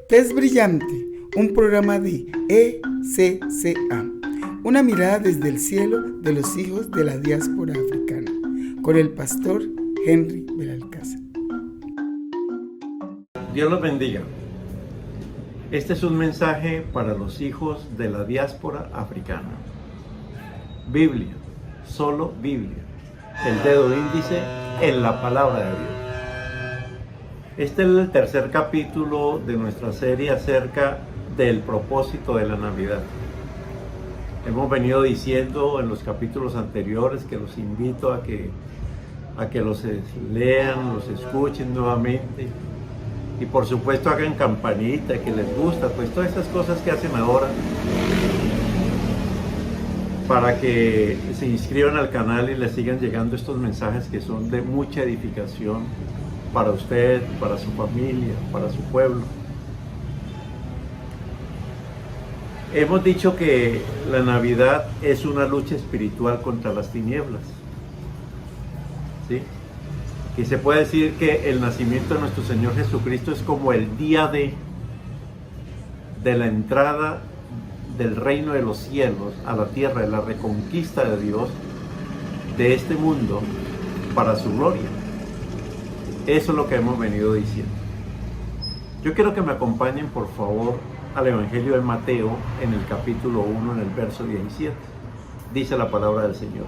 Tez Brillante, un programa de ECCA, una mirada desde el cielo de los hijos de la diáspora africana, con el pastor Henry Belalcázar. Dios los bendiga. Este es un mensaje para los hijos de la diáspora africana. Biblia, solo Biblia, el dedo índice en la palabra de Dios. Este es el tercer capítulo de nuestra serie acerca del propósito de la Navidad. Hemos venido diciendo en los capítulos anteriores que los invito a que los lean, los escuchen nuevamente y por supuesto hagan campanita, que les gusta, pues todas esas cosas que hacen ahora, para que se inscriban al canal y les sigan llegando estos mensajes que son de mucha edificación para usted, para su familia, para su pueblo. Hemos dicho que la Navidad es una lucha espiritual contra las tinieblas, ¿sí? Que se puede decir que el nacimiento de nuestro Señor Jesucristo es como el día de la entrada del reino de los cielos a la tierra, de la reconquista de Dios de este mundo para su gloria. Eso es lo que hemos venido diciendo. Yo quiero que me acompañen por favor al Evangelio de Mateo en el capítulo 1, en el verso 17. Dice la palabra del Señor: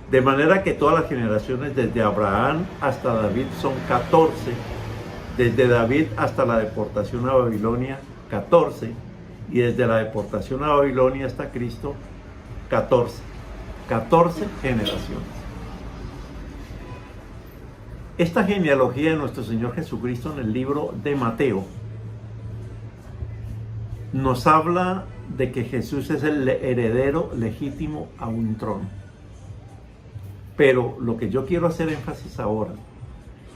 de manera que todas las generaciones desde Abraham hasta David son 14, desde David hasta la deportación a Babilonia 14, y desde la deportación a Babilonia hasta Cristo 14 generaciones. Esta genealogía de nuestro Señor Jesucristo en el libro de Mateo nos habla de que Jesús es el heredero legítimo a un trono. Pero lo que yo quiero hacer énfasis ahora,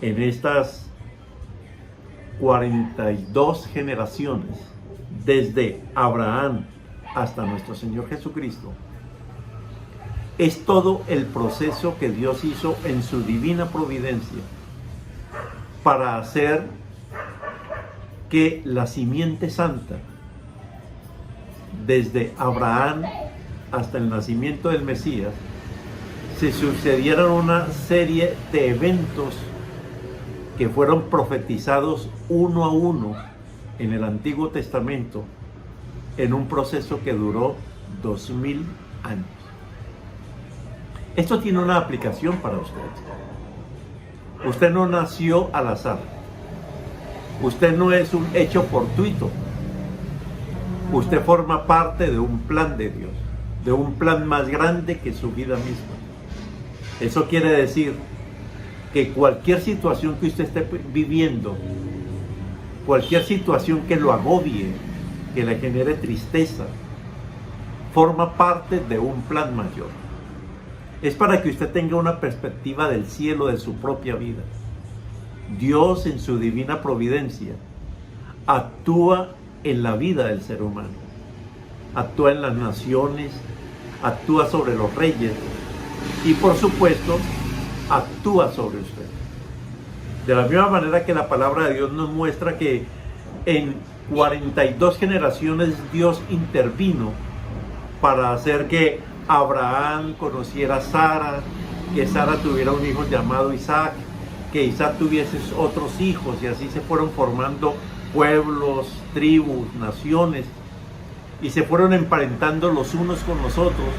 en estas 42 generaciones, desde Abraham hasta nuestro Señor Jesucristo, es todo el proceso que Dios hizo en su divina providencia para hacer que la simiente santa, desde Abraham hasta el nacimiento del Mesías, se sucedieron una serie de eventos que fueron profetizados uno a uno en el Antiguo Testamento en un proceso que duró 2000 años. Esto tiene una aplicación para usted. Usted no nació al azar. Usted no es un hecho fortuito. Usted forma parte de un plan de Dios, de un plan más grande que su vida misma. Eso quiere decir que cualquier situación que usted esté viviendo, cualquier situación que lo agobie, que le genere tristeza, forma parte de un plan mayor. Es para que usted tenga una perspectiva del cielo de su propia vida. Dios en su divina providencia actúa en la vida del ser humano, actúa en las naciones, actúa sobre los reyes y por supuesto actúa sobre usted. De la misma manera que la palabra de Dios nos muestra que en 42 generaciones Dios intervino para hacer que Abraham conociera a Sara, que Sara tuviera un hijo llamado Isaac, que Isaac tuviese otros hijos, y así se fueron formando pueblos, tribus, naciones, y se fueron emparentando los unos con los otros,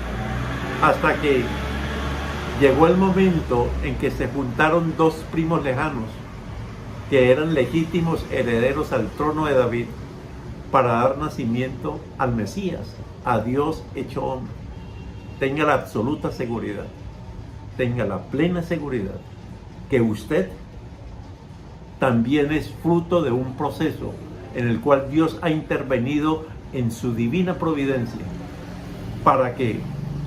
hasta que llegó el momento en que se juntaron dos primos lejanos, que eran legítimos herederos al trono de David, para dar nacimiento al Mesías, a Dios hecho hombre. Tenga la absoluta seguridad, tenga la plena seguridad que usted también es fruto de un proceso en el cual Dios ha intervenido en su divina providencia para que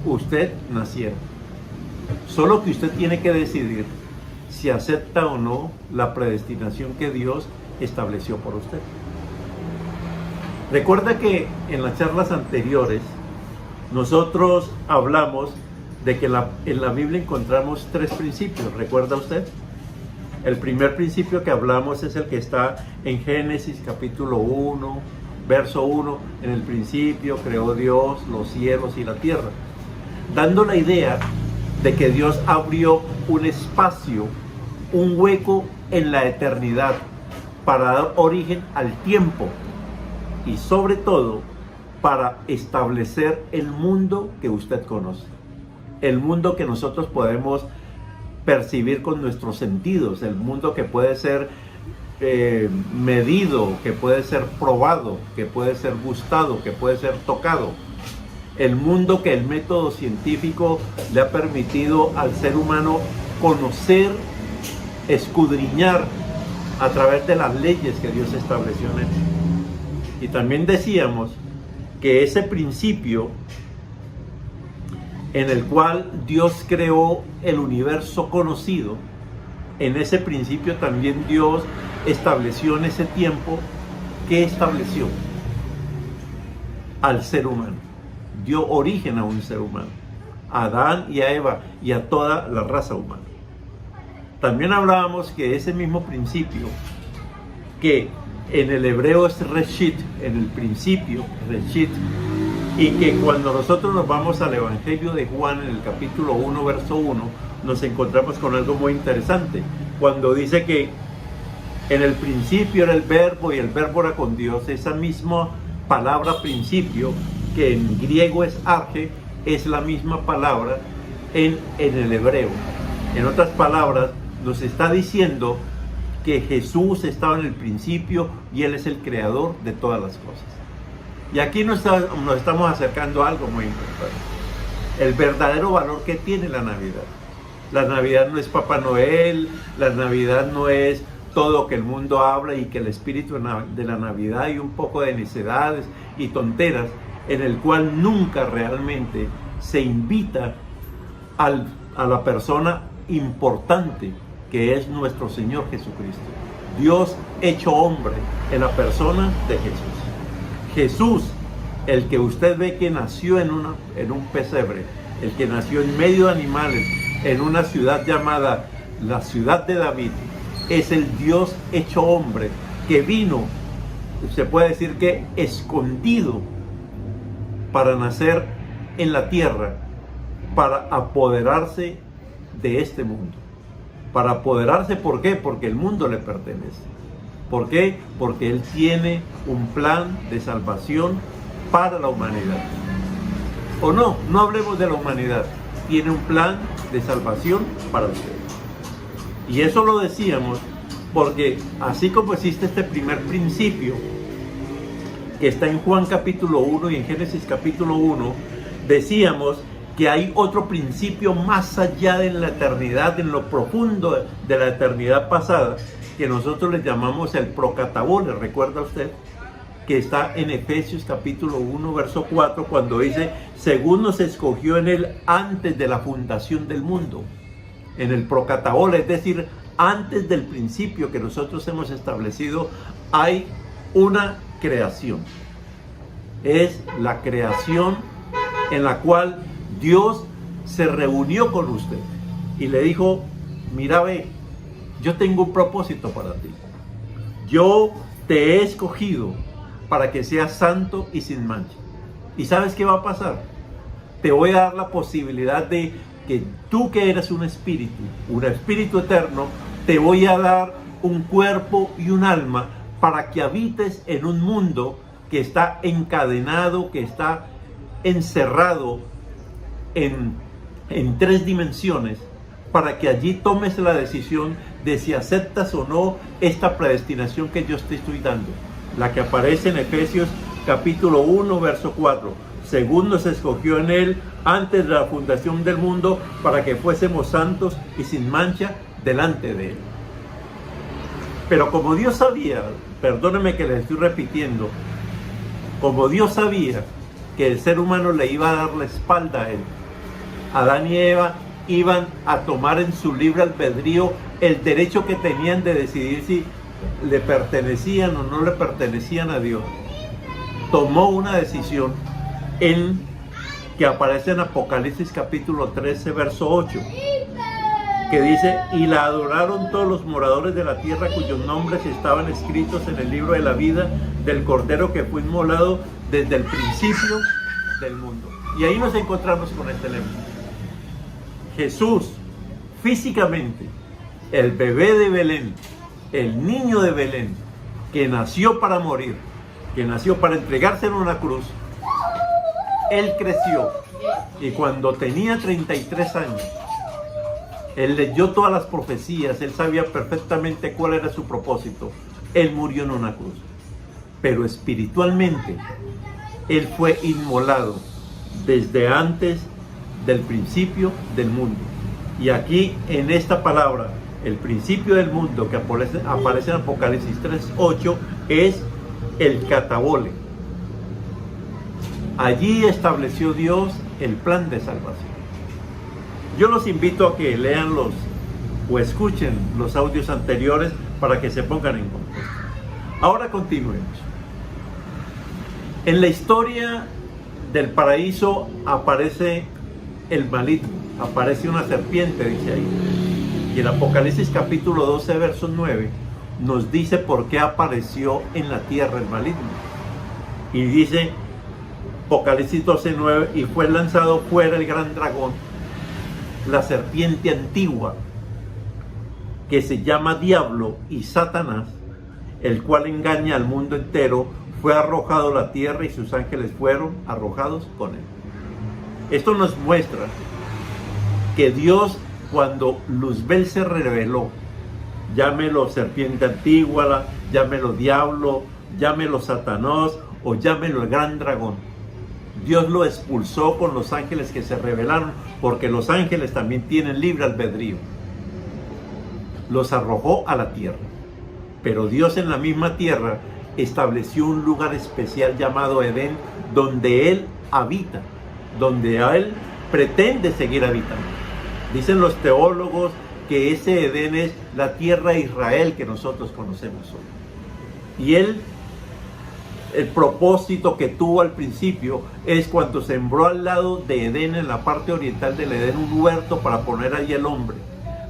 usted naciera. Solo que usted tiene que decidir si acepta o no la predestinación que Dios estableció por usted. Recuerda que en las charlas anteriores nosotros hablamos de que en la Biblia encontramos tres principios. ¿Recuerda usted? El primer principio que hablamos es el que está en Génesis capítulo 1, verso 1. En el principio creó Dios los cielos y la tierra, dando la idea de que Dios abrió un espacio, un hueco en la eternidad para dar origen al tiempo y sobre todo para establecer el mundo que usted conoce, el mundo que nosotros podemos percibir con nuestros sentidos, el mundo que puede ser medido, que puede ser probado, que puede ser gustado, que puede ser tocado. El mundo que el método científico le ha permitido al ser humano conocer, escudriñar a través de las leyes que Dios estableció en él. Y también decíamos que ese principio en el cual Dios creó el universo conocido, en ese principio también Dios estableció en ese tiempo, ¿qué estableció? Al ser humano. Dio origen a un ser humano, a Adán y a Eva y a toda la raza humana. También hablábamos que ese mismo principio, que en el hebreo es Reshit, en el principio, Reshit, y que cuando nosotros nos vamos al Evangelio de Juan, en el capítulo 1, verso 1, nos encontramos con algo muy interesante, cuando dice que en el principio era el verbo y el verbo era con Dios. Esa misma palabra principio, que en griego es arge, es la misma palabra en el hebreo. En otras palabras, nos está diciendo que Jesús estaba en el principio y Él es el creador de todas las cosas. Y aquí nos estamos acercando a algo muy importante: el verdadero valor que tiene la Navidad. La Navidad no es Papá Noel, la Navidad no es todo que el mundo habla y que el espíritu de la Navidad y un poco de necedades y tonteras, en el cual nunca realmente se invita a la persona importante que es nuestro Señor Jesucristo. Dios hecho hombre en la persona de Jesús. Jesús, el que usted ve que nació en un pesebre, el que nació en medio de animales, en una ciudad llamada la ciudad de David, es el Dios hecho hombre que vino, se puede decir que escondido, para nacer en la tierra, para apoderarse de este mundo. Para apoderarse, ¿por qué? Porque el mundo le pertenece. ¿Por qué? Porque Él tiene un plan de salvación para la humanidad. O no hablemos de la humanidad. Tiene un plan de salvación para ustedes. Y eso lo decíamos porque así como existe este primer principio que está en Juan capítulo 1 y en Génesis capítulo 1, decíamos que hay otro principio más allá de la eternidad, en lo profundo de la eternidad pasada, que nosotros le llamamos el procatabole. ¿Recuerda usted? Que está en Efesios capítulo 1, verso 4, cuando dice: según nos escogió en Él antes de la fundación del mundo. En el procatabole, es decir, antes del principio que nosotros hemos establecido, hay una creación. Es la creación en la cual Dios se reunió con usted y le dijo: mira, ve, yo tengo un propósito para ti. Yo te he escogido para que seas santo y sin mancha. ¿Y sabes qué va a pasar? Te voy a dar la posibilidad de que tú, que eres un espíritu eterno, te voy a dar un cuerpo y un alma para que habites en un mundo que está encadenado, que está encerrado en 3 dimensiones, para que allí tomes la decisión de si aceptas o no esta predestinación que yo te estoy dando, la que aparece en Efesios capítulo 1, verso 4. Según nos escogió en Él antes de la fundación del mundo, para que fuésemos santos y sin mancha delante de Él. Pero como Dios sabía, perdóneme que les estoy repitiendo, como Dios sabía que el ser humano le iba a dar la espalda a Él, Adán y Eva iban a tomar en su libre albedrío el derecho que tenían de decidir si le pertenecían o no le pertenecían a Dios. Tomó una decisión que aparece en Apocalipsis capítulo 13, verso 8, que dice: y la adoraron todos los moradores de la tierra cuyos nombres estaban escritos en el libro de la vida del Cordero que fue inmolado desde el principio del mundo. Y ahí nos encontramos con este lema. Jesús, físicamente, el bebé de Belén, el niño de Belén, que nació para morir, que nació para entregarse en una cruz, él creció, y cuando tenía 33 años, él leyó todas las profecías, él sabía perfectamente cuál era su propósito. Él murió en una cruz, pero espiritualmente él fue inmolado desde antes del principio del mundo. Y aquí en esta palabra, el principio del mundo, que aparece en Apocalipsis 3:8, es el catabole. Allí estableció Dios el plan de salvación. Yo los invito a que lean o escuchen los audios anteriores para que se pongan en contexto. Ahora continuemos. En la historia del paraíso aparece el maligno, aparece una serpiente, dice ahí. Y el Apocalipsis capítulo 12, verso 9, nos dice por qué apareció en la tierra el maligno. Y dice, Apocalipsis 12, 9, y fue lanzado fuera el gran dragón, la serpiente antigua, que se llama Diablo y Satanás, el cual engaña al mundo entero, fue arrojado a la tierra y sus ángeles fueron arrojados con él. Esto nos muestra que Dios, cuando Luzbel se reveló, llámelo serpiente antigua, llámelo diablo, llámelo Satanás o llámelo el gran dragón, Dios lo expulsó con los ángeles que se rebelaron, porque los ángeles también tienen libre albedrío. Los arrojó a la tierra. Pero Dios en la misma tierra estableció un lugar especial llamado Edén, donde Él habita, donde Él pretende seguir habitando. Dicen los teólogos que ese Edén es la tierra de Israel que nosotros conocemos hoy. Y el propósito que tuvo al principio es cuando sembró al lado de Edén, en la parte oriental del Edén, un huerto para poner allí el hombre,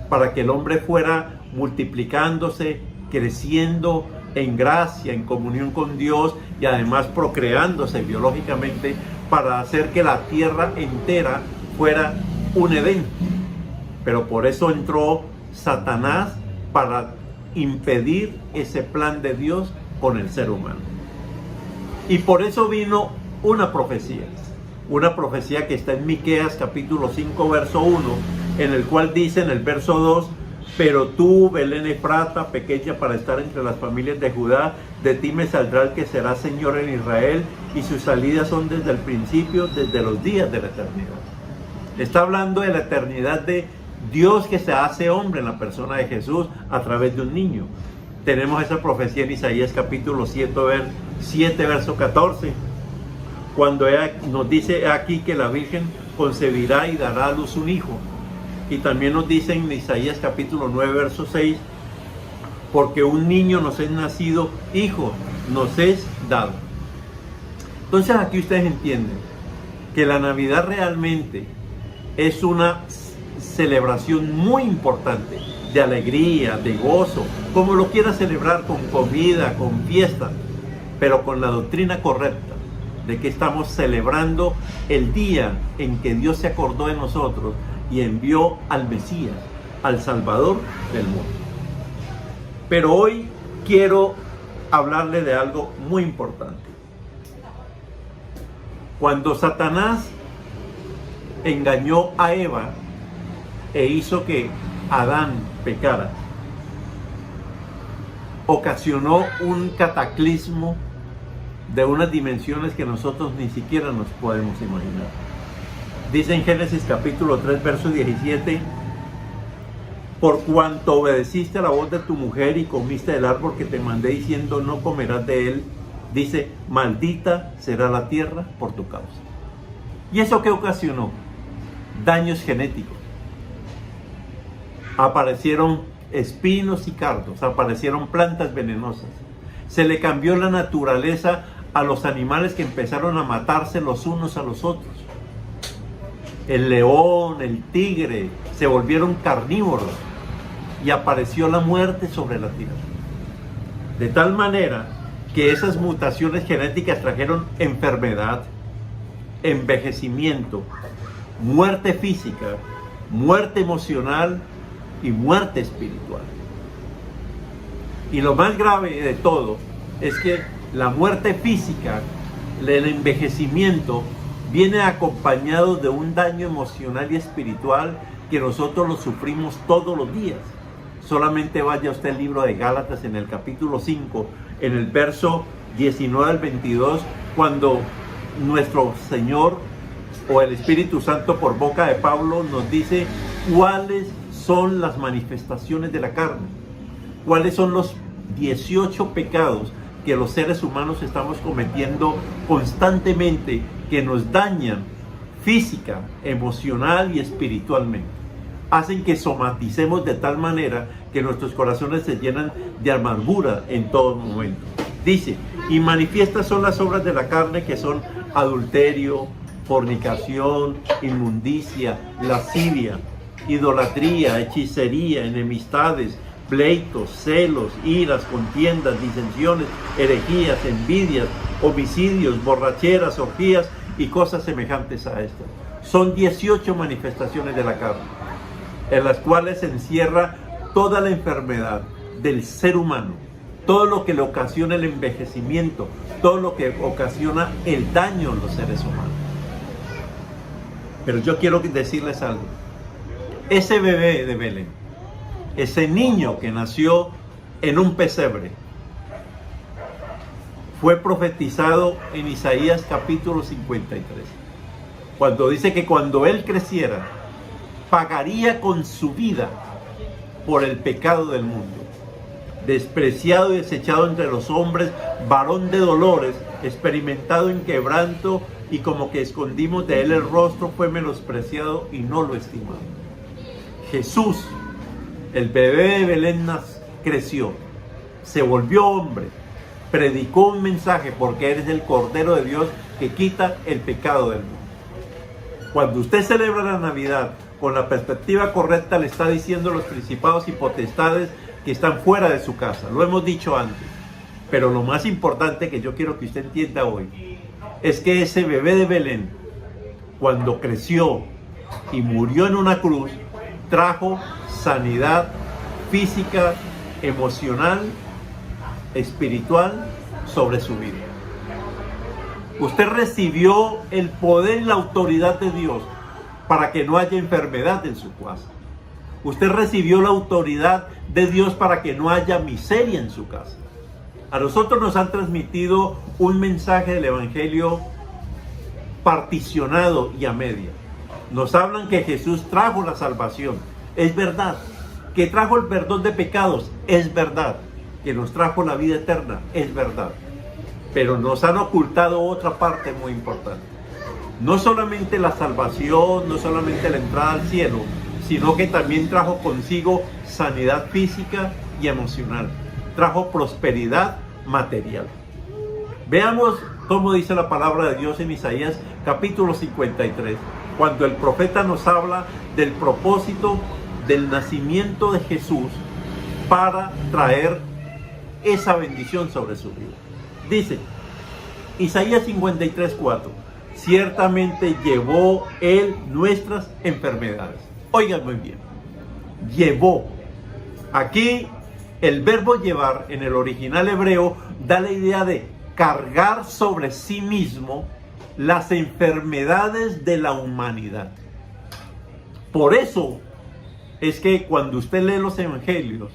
para que el hombre fuera multiplicándose, creciendo en gracia, en comunión con Dios y además procreándose biológicamente, para hacer que la tierra entera fuera un Edén. Pero por eso entró Satanás, para impedir ese plan de Dios con el ser humano. Y por eso vino una profecía que está en Miqueas capítulo 5 verso 1, en el cual dice en el verso 2: pero tú, Belén Efrata, pequeña para estar entre las familias de Judá, de ti me saldrá el que será Señor en Israel, y sus salidas son desde el principio, desde los días de la eternidad. Está hablando de la eternidad de Dios que se hace hombre en la persona de Jesús a través de un niño. Tenemos esa profecía en Isaías capítulo 7 verso 14, cuando nos dice aquí que la Virgen concebirá y dará a luz un hijo. Y también nos dice en Isaías capítulo 9 verso 6, porque un niño nos es nacido, hijo nos es dado. Entonces aquí ustedes entienden que la Navidad realmente es una celebración muy importante, de alegría, de gozo, como lo quiera celebrar, con comida, con fiesta, pero con la doctrina correcta de que estamos celebrando el día en que Dios se acordó de nosotros y envió al Mesías, al Salvador del mundo. Pero hoy quiero hablarle de algo muy importante. Cuando Satanás engañó a Eva e hizo que Adán pecara, ocasionó un cataclismo de unas dimensiones que nosotros ni siquiera nos podemos imaginar. Dice en Génesis capítulo 3 verso 17: por cuanto obedeciste a la voz de tu mujer y comiste del árbol que te mandé diciendo no comerás de él, dice, maldita será la tierra por tu causa. ¿Y eso qué ocasionó? Daños genéticos. Aparecieron espinos y cardos, aparecieron plantas venenosas. Se le cambió la naturaleza a los animales, que empezaron a matarse los unos a los otros. El león, el tigre, se volvieron carnívoros y apareció la muerte sobre la tierra. De tal manera que esas mutaciones genéticas trajeron enfermedad, envejecimiento, muerte física, muerte emocional y muerte espiritual. Y lo más grave de todo es que la muerte física, el envejecimiento, viene acompañado de un daño emocional y espiritual que nosotros lo sufrimos todos los días. Solamente vaya usted al libro de Gálatas en el capítulo 5, en el verso 19 al 22, cuando nuestro Señor o el Espíritu Santo por boca de Pablo nos dice cuáles son las manifestaciones de la carne, cuáles son los 18 pecados que los seres humanos estamos cometiendo constantemente, que nos dañan física, emocional y espiritualmente. Hacen que somaticemos de tal manera que nuestros corazones se llenan de amargura en todo momento. Dice, y manifiestas son las obras de la carne, que son adulterio, fornicación, inmundicia, lascivia, idolatría, hechicería, enemistades, pleitos, celos, iras, contiendas, disensiones, herejías, envidias, homicidios, borracheras, orgías y cosas semejantes a estas. Son 18 manifestaciones de la carne, en las cuales se encierra toda la enfermedad del ser humano, todo lo que le ocasiona el envejecimiento, todo lo que ocasiona el daño en los seres humanos. Pero yo quiero decirles algo. Ese bebé de Belén, ese niño que nació en un pesebre, fue profetizado en Isaías capítulo 53, cuando dice que cuando él creciera, pagaría con su vida por el pecado del mundo. Despreciado y desechado entre los hombres, varón de dolores, experimentado en quebranto, y como que escondimos de él el rostro, fue menospreciado y no lo estimamos. Jesús, el bebé de Belén, creció, se volvió hombre, predicó un mensaje, porque eres el Cordero de Dios que quita el pecado del mundo. Cuando usted celebra la Navidad con la perspectiva correcta, le está diciendo a los principados y potestades que están fuera de su casa. Lo hemos dicho antes, pero lo más importante que yo quiero que usted entienda hoy es que ese bebé de Belén, cuando creció y murió en una cruz, trajo sanidad física, emocional, espiritual sobre su vida. Usted recibió el poder y la autoridad de Dios para que no haya enfermedad en su casa. Usted recibió la autoridad de Dios para que no haya miseria en su casa. A nosotros nos han transmitido un mensaje del Evangelio particionado y a media. Nos hablan que Jesús trajo la salvación. Es verdad. Que trajo el perdón de pecados. Es verdad. Que nos trajo la vida eterna. Es verdad. Pero nos han ocultado otra parte muy importante. No solamente la salvación, no solamente la entrada al cielo, sino que también trajo consigo sanidad física y emocional. Trajo prosperidad material. Veamos cómo dice la palabra de Dios en Isaías capítulo 53, cuando el profeta nos habla del propósito del nacimiento de Jesús para traer esa bendición sobre su vida. Dice Isaías 53:4, ciertamente llevó él nuestras enfermedades. Oigan muy bien, llevó. Aquí el verbo llevar en el original hebreo da la idea de cargar sobre sí mismo las enfermedades de la humanidad. Por eso es que cuando usted lee los evangelios,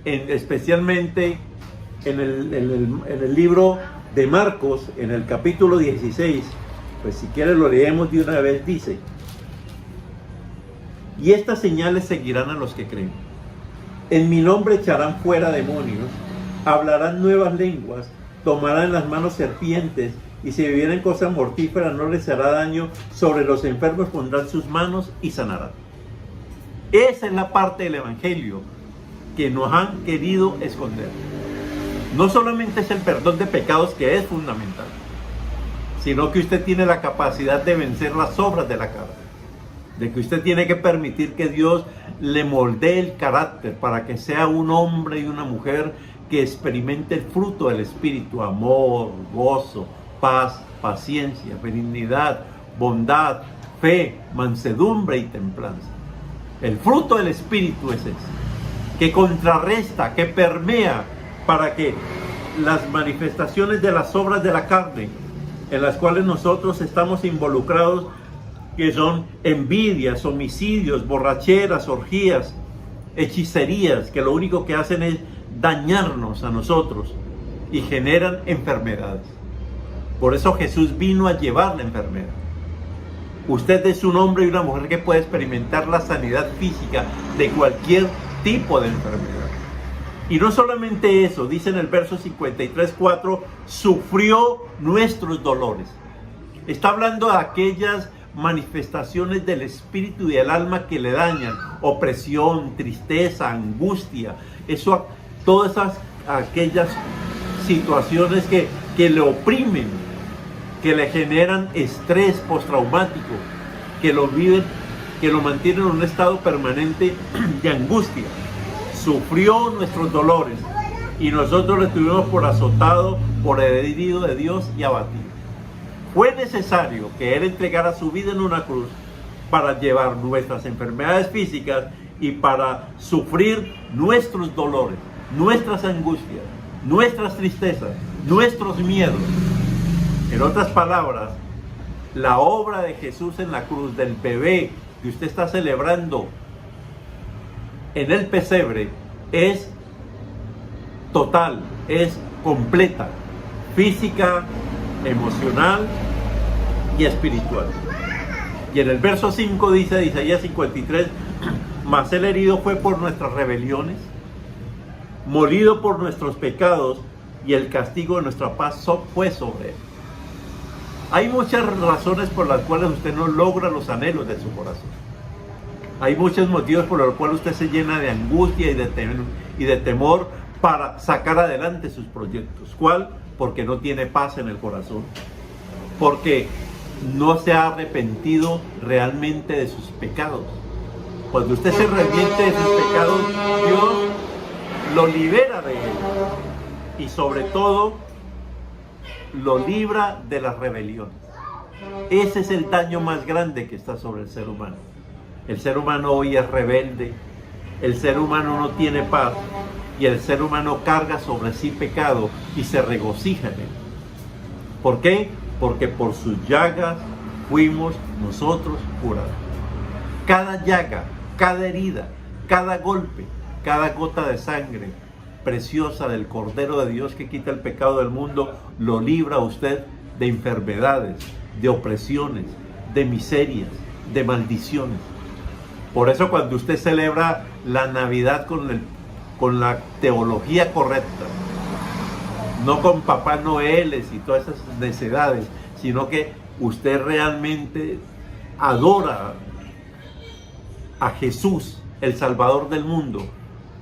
especialmente en el libro de Marcos, en el capítulo 16, pues si quiere lo leemos de una vez, dice: y estas señales seguirán a los que creen. En mi nombre echarán fuera demonios, hablarán nuevas lenguas, tomarán en las manos serpientes, y si bebieren cosas mortíferas no les hará daño, sobre los enfermos pondrán sus manos y sanarán. Esa es la parte del evangelio que nos han querido esconder. No solamente es el perdón de pecados, que es fundamental, sino que usted tiene la capacidad de vencer las obras de la carne. de que usted tiene que permitir que Dios le moldee el carácter para que sea un hombre y una mujer que experimente el fruto del Espíritu: amor, gozo, paz, paciencia, benignidad, bondad, fe, mansedumbre y templanza. El fruto del Espíritu es ese, que contrarresta, que permea, para que las manifestaciones de las obras de la carne, en las cuales nosotros estamos involucrados, que son envidias, homicidios, borracheras, orgías, hechicerías, que lo único que hacen es dañarnos a nosotros y generan enfermedades. Por eso Jesús vino a llevar la enfermedad. Usted es un hombre y una mujer que puede experimentar la sanidad física de cualquier tipo de enfermedad. Y no solamente eso, dice en el verso 53:4, sufrió nuestros dolores. Está hablando de aquellas manifestaciones del espíritu y del alma que le dañan: opresión, tristeza, angustia, todas aquellas situaciones que le oprimen, que le generan estrés postraumático, que lo mantienen en un estado permanente de angustia. Sufrió nuestros dolores y nosotros le tuvimos por azotado, por herido de Dios y abatido. Fue necesario que Él entregara su vida en una cruz para llevar nuestras enfermedades físicas y para sufrir nuestros dolores, nuestras angustias, nuestras tristezas, nuestros miedos. En otras palabras, la obra de Jesús en la cruz, del bebé que usted está celebrando en el pesebre, es total, es completa, física, emocional y espiritual. Y en el verso 5 dice de Isaías 53, mas el herido fue por nuestras rebeliones, molido por nuestros pecados, y el castigo de nuestra paz fue sobre él. Hay muchas razones por las cuales usted no logra los anhelos de su corazón. Hay muchos motivos por los cuales usted se llena de angustia y de temor para sacar adelante sus proyectos. ¿Cuál? Porque no tiene paz en el corazón. Porque no se ha arrepentido realmente de sus pecados. Cuando usted se arrepiente de sus pecados, Dios lo libera de él. Y sobre todo, lo libra de las rebeliones. Ese es el daño más grande que está sobre el ser humano. El ser humano hoy es rebelde, el ser humano no tiene paz y el ser humano carga sobre sí pecado y se regocija en él. ¿Por qué? Porque por sus llagas fuimos nosotros curados. Cada llaga, cada herida, cada golpe, cada gota de sangre preciosa del Cordero de Dios que quita el pecado del mundo, lo libra a usted de enfermedades, de opresiones, de miserias, de maldiciones. Por eso cuando usted celebra la Navidad con la teología correcta, no con Papá Noeles y todas esas necedades, sino que usted realmente adora a Jesús, el Salvador del mundo,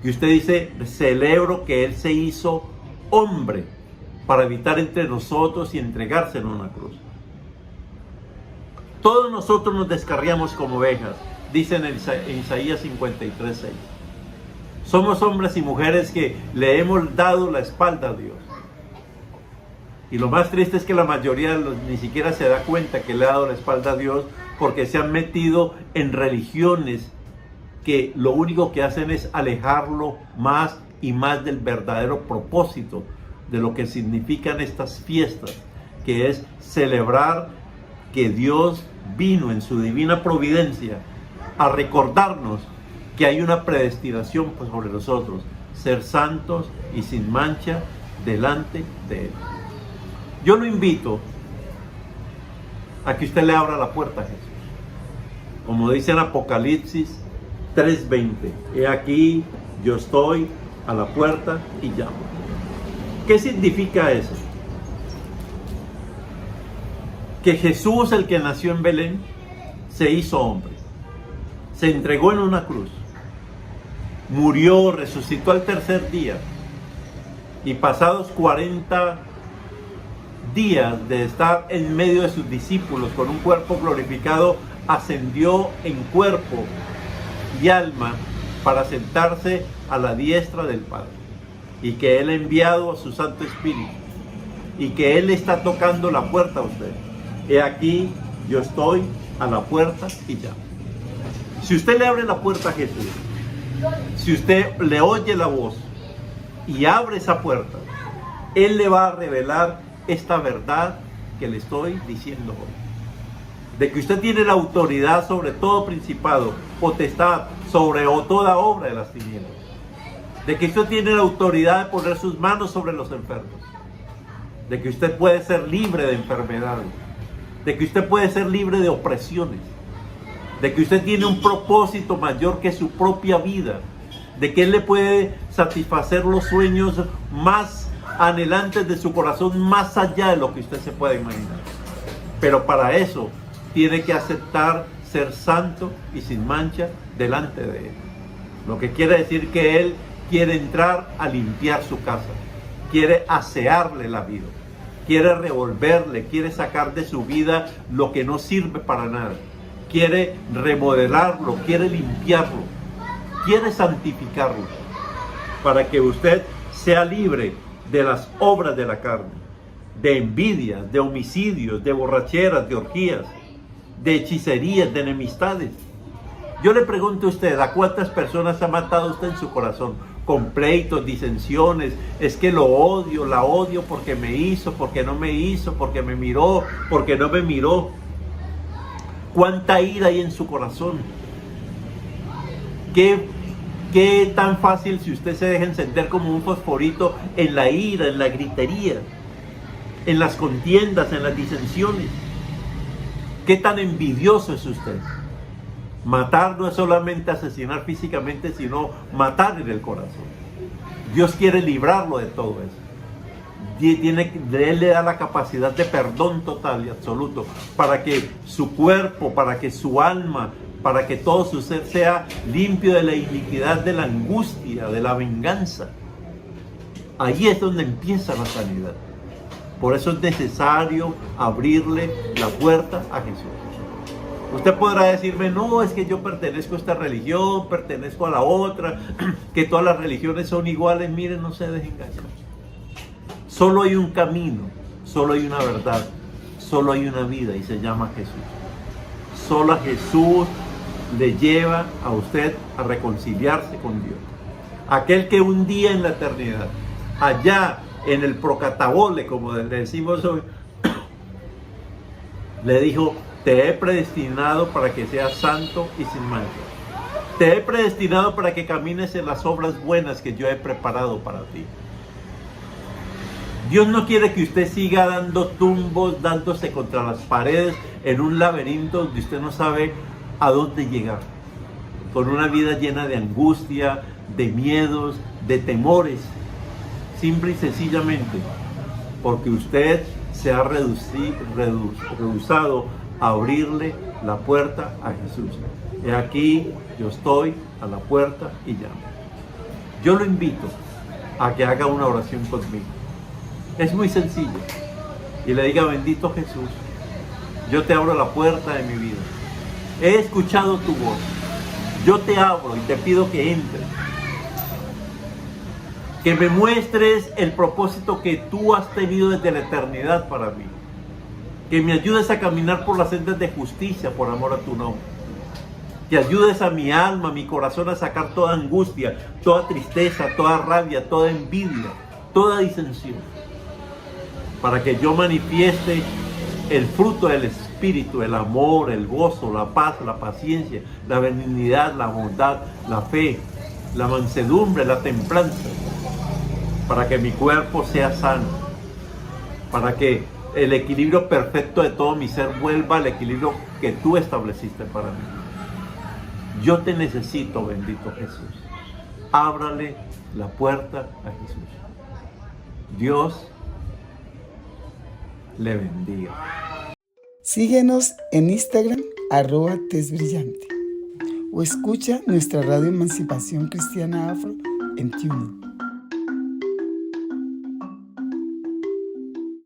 y usted dice, celebro que Él se hizo hombre para habitar entre nosotros y entregarse en una cruz. Todos nosotros nos descarriamos como ovejas, dicen en Isaías 53:6. Somos hombres y mujeres que le hemos dado la espalda a Dios. Y lo más triste es que la mayoría ni siquiera se da cuenta que le ha dado la espalda a Dios, porque se han metido en religiones que lo único que hacen es alejarlo más y más del verdadero propósito de lo que significan estas fiestas, que es celebrar que Dios vino en su divina providencia a recordarnos que hay una predestinación sobre nosotros, ser santos y sin mancha delante de Él. Yo lo invito a que usted le abra la puerta a Jesús. Como dice en Apocalipsis 3:20, he aquí, yo estoy a la puerta y llamo. ¿Qué significa eso? Que Jesús, el que nació en Belén, se hizo hombre, se entregó en una cruz, murió, resucitó al tercer día, y pasados 40 días de estar en medio de sus discípulos con un cuerpo glorificado, ascendió en cuerpo y alma para sentarse a la diestra del Padre, y que Él ha enviado a su Santo Espíritu, y que Él está tocando la puerta a usted. He aquí, yo estoy a la puerta y llamo. Si usted le abre la puerta a Jesús, si usted le oye la voz y abre esa puerta, Él le va a revelar esta verdad que le estoy diciendo hoy. De que usted tiene la autoridad sobre todo principado, potestad, sobre toda obra de las tinieblas. De que usted tiene la autoridad de poner sus manos sobre los enfermos. De que usted puede ser libre de enfermedades. De que usted puede ser libre de opresiones. De que usted tiene un propósito mayor que su propia vida. De que Él le puede satisfacer los sueños más anhelantes de su corazón, más allá de lo que usted se pueda imaginar. Pero para eso tiene que aceptar ser santo y sin mancha delante de Él. Lo que quiere decir que Él quiere entrar a limpiar su casa, quiere asearle la vida, quiere revolverle, quiere sacar de su vida lo que no sirve para nada, quiere remodelarlo, quiere limpiarlo, quiere santificarlo, para que usted sea libre de las obras de la carne, de envidias, de homicidios, de borracheras, de orgías, de hechicerías, de enemistades. Yo le pregunto a usted, ¿a cuántas personas ha matado usted en su corazón? Con pleitos, disensiones, es que lo odio, la odio porque me hizo, porque no me hizo, porque me miró, porque no me miró. ¿Cuánta ira hay en su corazón? ¿Qué tan fácil si usted se deja encender como un fosforito en la ira, en la gritería, en las contiendas, en las disensiones? ¿Qué tan envidioso es usted? Matar no es solamente asesinar físicamente, sino matar en el corazón. Dios quiere librarlo de todo eso. Él le da la capacidad de perdón total y absoluto para que su cuerpo, para que su alma, para que todo su ser sea limpio de la iniquidad, de la angustia, de la venganza. Ahí es donde empieza la sanidad. Por eso es necesario abrirle la puerta a Jesús. Usted podrá decirme, no, es que yo pertenezco a esta religión, pertenezco a la otra, que todas las religiones son iguales. Miren, no se dejen engañar. Solo hay un camino, solo hay una verdad, solo hay una vida y se llama Jesús. Solo a Jesús le lleva a usted a reconciliarse con Dios. Aquel que un día en la eternidad, allá en el procatabole, como le decimos hoy, le dijo, te he predestinado para que seas santo y sin mancha. Te he predestinado para que camines en las obras buenas que yo he preparado para ti. Dios no quiere que usted siga dando tumbos, dándose contra las paredes en un laberinto donde usted no sabe a dónde llegar. Con una vida llena de angustia, de miedos, de temores. Simple y sencillamente porque usted se ha rehusado a abrirle la puerta a Jesús. He aquí, yo estoy a la puerta y llamo. Yo lo invito a que haga una oración conmigo. Es muy sencillo. Y le diga, bendito Jesús, yo te abro la puerta de mi vida. He escuchado tu voz. Yo te abro y te pido que entres. Que me muestres el propósito que tú has tenido desde la eternidad para mí. Que me ayudes a caminar por las sendas de justicia por amor a tu nombre. Que ayudes a mi alma, a mi corazón a sacar toda angustia, toda tristeza, toda rabia, toda envidia, toda disensión. Para que yo manifieste el fruto del Espíritu, el amor, el gozo, la paz, la paciencia, la benignidad, la bondad, la fe, la mansedumbre, la templanza. Para que mi cuerpo sea sano, para que el equilibrio perfecto de todo mi ser vuelva al equilibrio que tú estableciste para mí. Yo te necesito, bendito Jesús. Ábrale la puerta a Jesús. Dios le bendiga. Síguenos en Instagram, @tesbrillante, o escucha nuestra radio Emancipación Cristiana Afro en TuneIn.